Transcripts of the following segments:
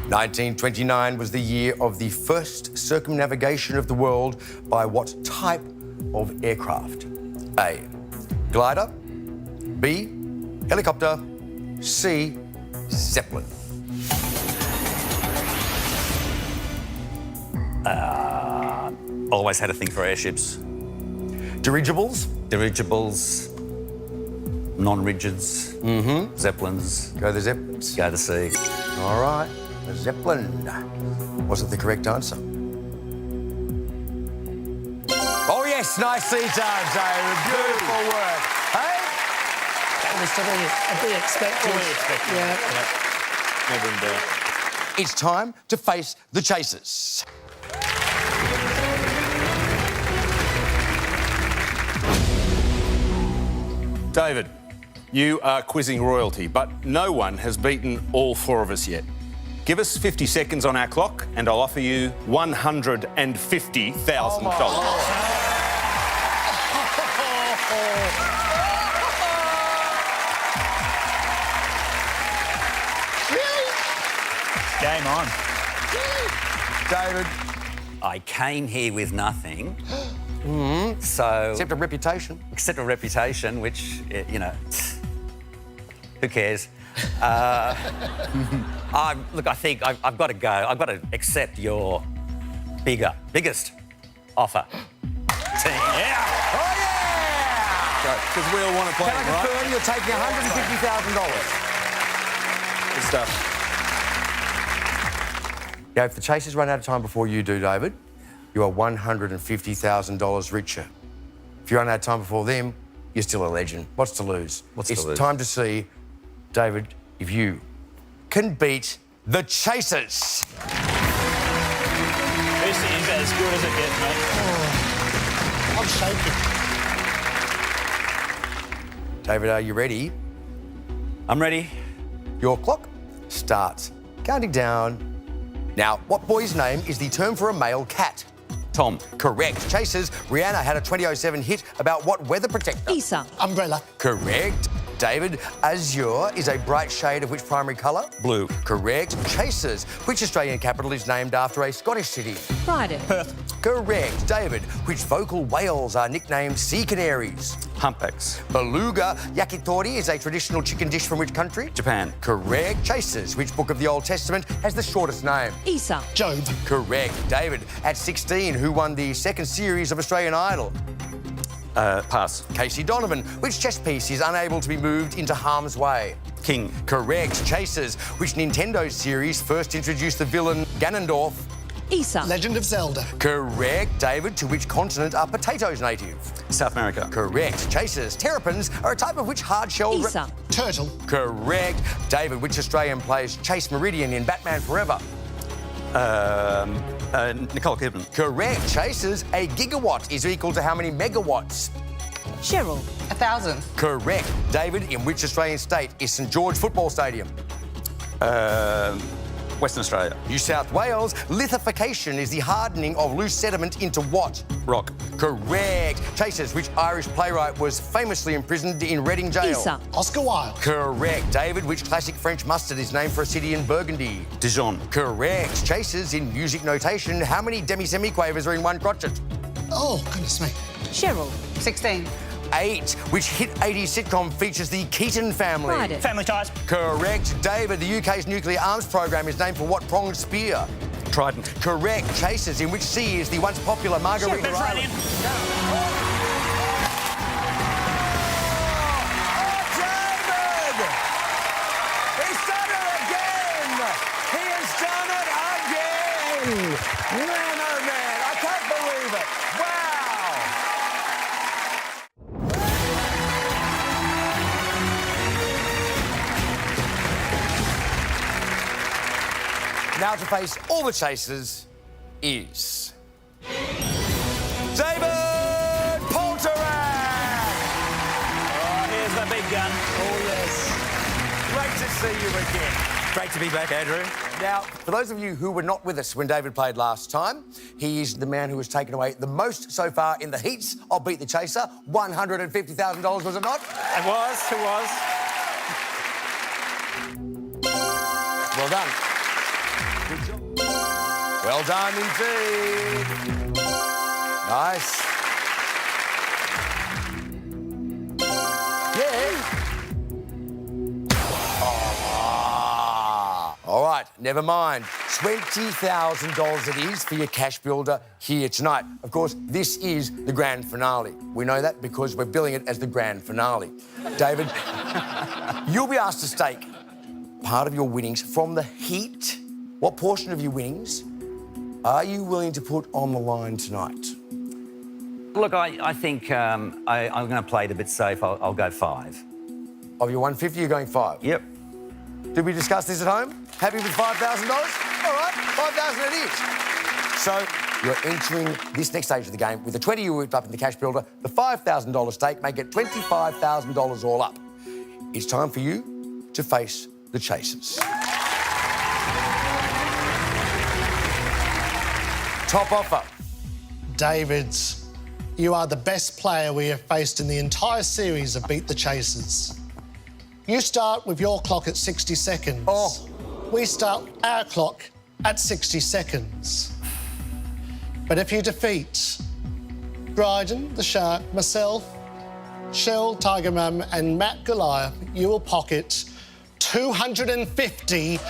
1929 was the year of the first circumnavigation of the world by what type of aircraft? A. Glider. B. Helicopter. C. Zeppelin. Always had a thing for airships. Dirigibles. Dirigibles, non-rigids, Zeppelins. Go the Zeppelins. Go to sea. All right, the Zeppelin. Wasn't the correct answer. Oh, yes, nicely done, David. Beautiful work. Hey? That was to be expected. Yeah. Never in doubt. It's time to face the chasers. David, you are quizzing royalty, but no one has beaten all four of us yet. Give us 50 seconds on our clock and I'll offer you $150,000. Game on. David. I came here with nothing. So... Except a reputation. Except a reputation, which, you know, who cares? Look, I think I've got to go. I've got to accept your biggest offer. Team. Yeah! Oh, yeah! Because we all want to play, Can I right? confirm you're taking $150,000? Good stuff. Now, if the chasers run out of time before you do, David, you are $150,000 richer. If you run out of time before them, you're still a legend. What's to lose? It's time to see, David, if you can beat the chasers. This is as good as it gets, mate. I'm shaking. David, are you ready? I'm ready. Your clock starts counting down. Now, what boy's name is the term for a male cat? Tom. Correct. Chasers, Rihanna had a 2007 hit about what weather protector? Isa. Umbrella. Correct. David, azure is a bright shade of which primary colour? Blue. Correct. Chasers, which Australian capital is named after a Scottish city? Friday. Correct. David, which vocal whales are nicknamed sea canaries? Humpbacks. Beluga, yakitori is a traditional chicken dish from which country? Japan. Correct. Chasers, which book of the Old Testament has the shortest name? Isa. Job. Correct. David, at 16, who won the second series of Australian Idol? Pass. Casey Donovan, which chess piece is unable to be moved into harm's way? King. Correct. Chasers, which Nintendo series first introduced the villain Ganondorf? Isa. Legend of Zelda. Correct. David, to which continent are potatoes native? South America. Correct. Chasers, terrapins are a type of which hard-shelled... Isa. Turtle. Correct. David, which Australian plays Chase Meridian in Batman Forever? Nicole Kidman. Correct. Chasers, a gigawatt is equal to how many megawatts? Cheryl. 1,000. Correct. David, in which Australian state is St George Football Stadium? Western Australia. New South Wales, lithification is the hardening of loose sediment into what? Rock. Correct. Chasers, which Irish playwright was famously imprisoned in Reading Jail? Isa. Oscar Wilde. Correct. David, which classic French mustard is named for a city in Burgundy? Dijon. Correct. Chasers, in music notation, how many demi-semiquavers are in one crotchet? Oh, goodness me. Cheryl. 16. 8. Which hit 80s sitcom features the Keaton family? Friday. Family ties. Correct. David, the UK's nuclear arms program is named for what pronged spear? Trident. Correct. Chasers, in which sea is the once popular Margarita Mediterranean. Island? David! He's done it again! He has done it again! Man, oh man, I can't believe it. Wow! Now to face all the chasers is David Polatrak! Oh, here's the big gun. Oh, yes. Great to see you again. Great to be back, Andrew. Now, for those of you who were not with us when David played last time, he is the man who has taken away the most so far in the heats of Beat the Chaser. $150,000, was it not? It was. Well done. Well done indeed. Nice. Yeah. All right, never mind. $20,000 it is for your cash builder here tonight. Of course, this is the grand finale. We know that because we're billing it as the grand finale. David, you'll be asked to stake part of your winnings from the heat. What portion of your winnings are you willing to put on the line tonight? Look, I think I'm going to play it a bit safe. I'll go 5. Of your 150, you're going 5? Yep. Did we discuss this at home? Happy with $5,000? All right, $5,000 it is. So you're entering this next stage of the game with the 20 you whipped up in the cash builder, the $5,000 stake, make it $25,000 all up. It's time for you to face the chasers. Top offer. Davids, you are the best player we have faced in the entire series of Beat the Chasers. You start with your clock at 60 seconds. Oh. We start our clock at 60 seconds. But if you defeat Dryden, the Shark, myself, Shell, Tiger Mum and Matt Goliath, you will pocket $250,000.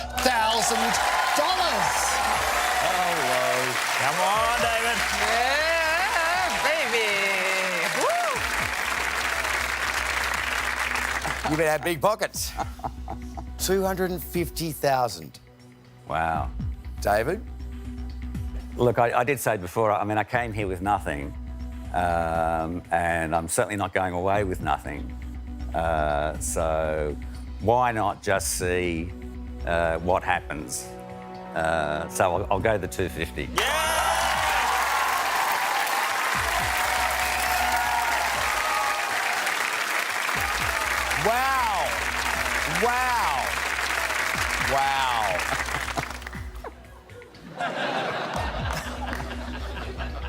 Come on, David. Yeah, baby. Woo! You better have big pockets. $250,000. Wow. David? Look, I did say before, I mean, I came here with nothing, and I'm certainly not going away with nothing. So why not just see what happens? So I'll go the 250. Wow. Wow. Wow.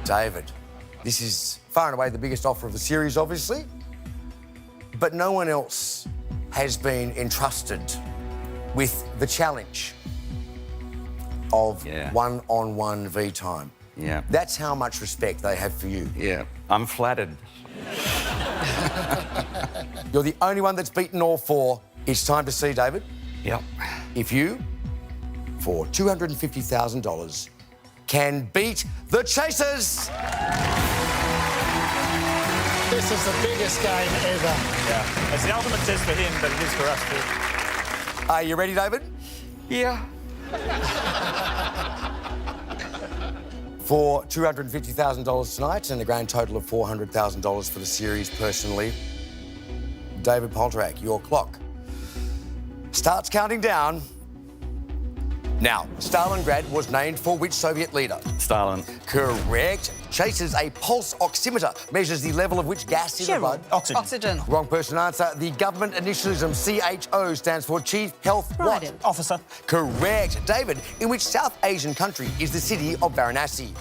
David, this is far and away the biggest offer of the series, obviously, but no one else has been entrusted with the challenge of one-on-one V time. Yeah. That's how much respect they have for you. Yeah. I'm flattered. You're the only one that's beaten all 4. It's time to see, David, Yep. if you, for $250,000, can beat the Chasers. This is the biggest game ever. Yeah. It's the ultimate test for him, but it is for us too. Are you ready, David? Yeah. For $250,000 tonight and a grand total of $400,000 for the series personally, David Polatrak, your clock starts counting down. Now, Stalingrad was named for which Soviet leader? Stalin. Correct. Chasers a pulse oximeter, measures the level of which gas in the blood. Oxygen. Wrong person to answer. The government initialism CHO stands for Chief Health what? Officer. Correct. David, in which South Asian country is the city of Varanasi?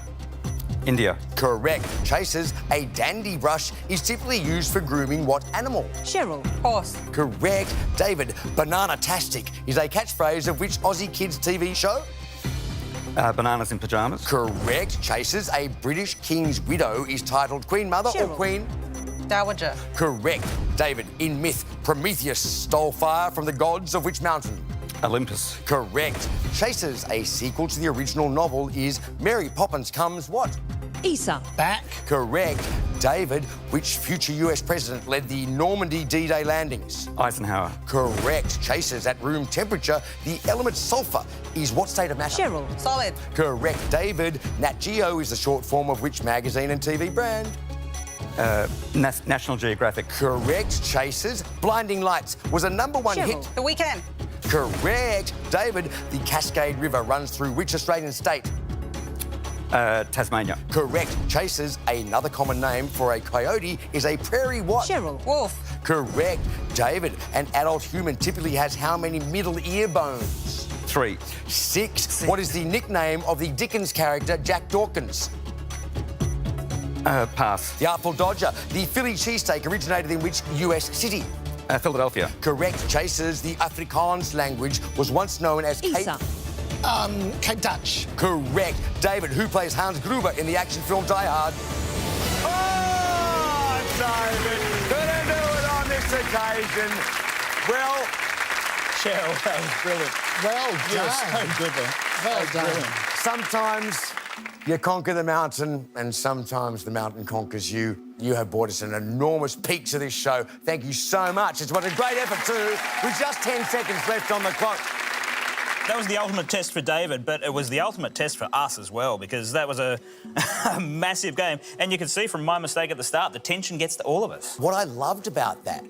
India. Correct. Chasers, a dandy brush is typically used for grooming what animal? Cheryl. Horse. Correct. David, banana-tastic is a catchphrase of which Aussie Kids TV show? Bananas in pyjamas. Correct. Chasers, a British king's widow is titled Queen Mother or Cheryl. Queen? Dowager. Correct. David, in myth, Prometheus stole fire from the gods of which mountain? Olympus. Correct. Chasers, a sequel to the original novel, is Mary Poppins Comes what? Isa. Back. Correct. David, which future US president led the Normandy D-Day landings? Eisenhower. Correct. Chasers, at room temperature, the element sulfur is what state of matter? Cheryl. Solid. Correct. David, Nat Geo is the short form of which magazine and TV brand? National Geographic. Correct. Chasers, Blinding Lights was a #1 Cheryl. hit. The Weekend. Correct. David, the Cascade River runs through which Australian state? Tasmania. Correct. Chasers, another common name for a coyote is a prairie what? Cheryl. Wolf. Correct. David, an adult human typically has how many middle ear bones? 3. 6. What is the nickname of the Dickens character Jack Dawkins? Pass. The Artful Dodger. The Philly cheesesteak originated in which US city? Philadelphia. Correct. Chasers, the Afrikaans language was once known as Isa. Cape Dutch. Correct. David, who plays Hans Gruber in the action film Die Hard? Oh, David, couldn't do it on this occasion. Well, Cheryl, that was brilliant. Well You're done. so good there. Well done. Brilliant. sometimes you conquer the mountain and sometimes the mountain conquers you. You have brought us an enormous peak to this show. Thank you so much. It's been a great effort too, with just 10 seconds left on the clock. That was the ultimate test for David, but it was the ultimate test for us as well, because that was a massive game. And you can see from my mistake at the start, the tension gets to all of us. What I loved about that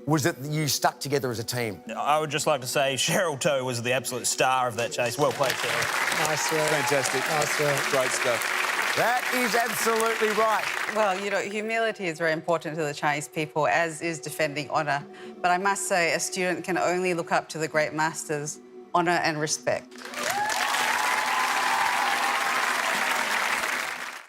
was that you stuck together as a team. I would just like to say Cheryl Toe was the absolute star of that chase. Well played, Cheryl. Nice work. Fantastic. Nice work. Great stuff. That is absolutely right. Well, you know, humility is very important to the Chinese people, as is defending honour. But I must say, a student can only look up to the great masters, honour and respect.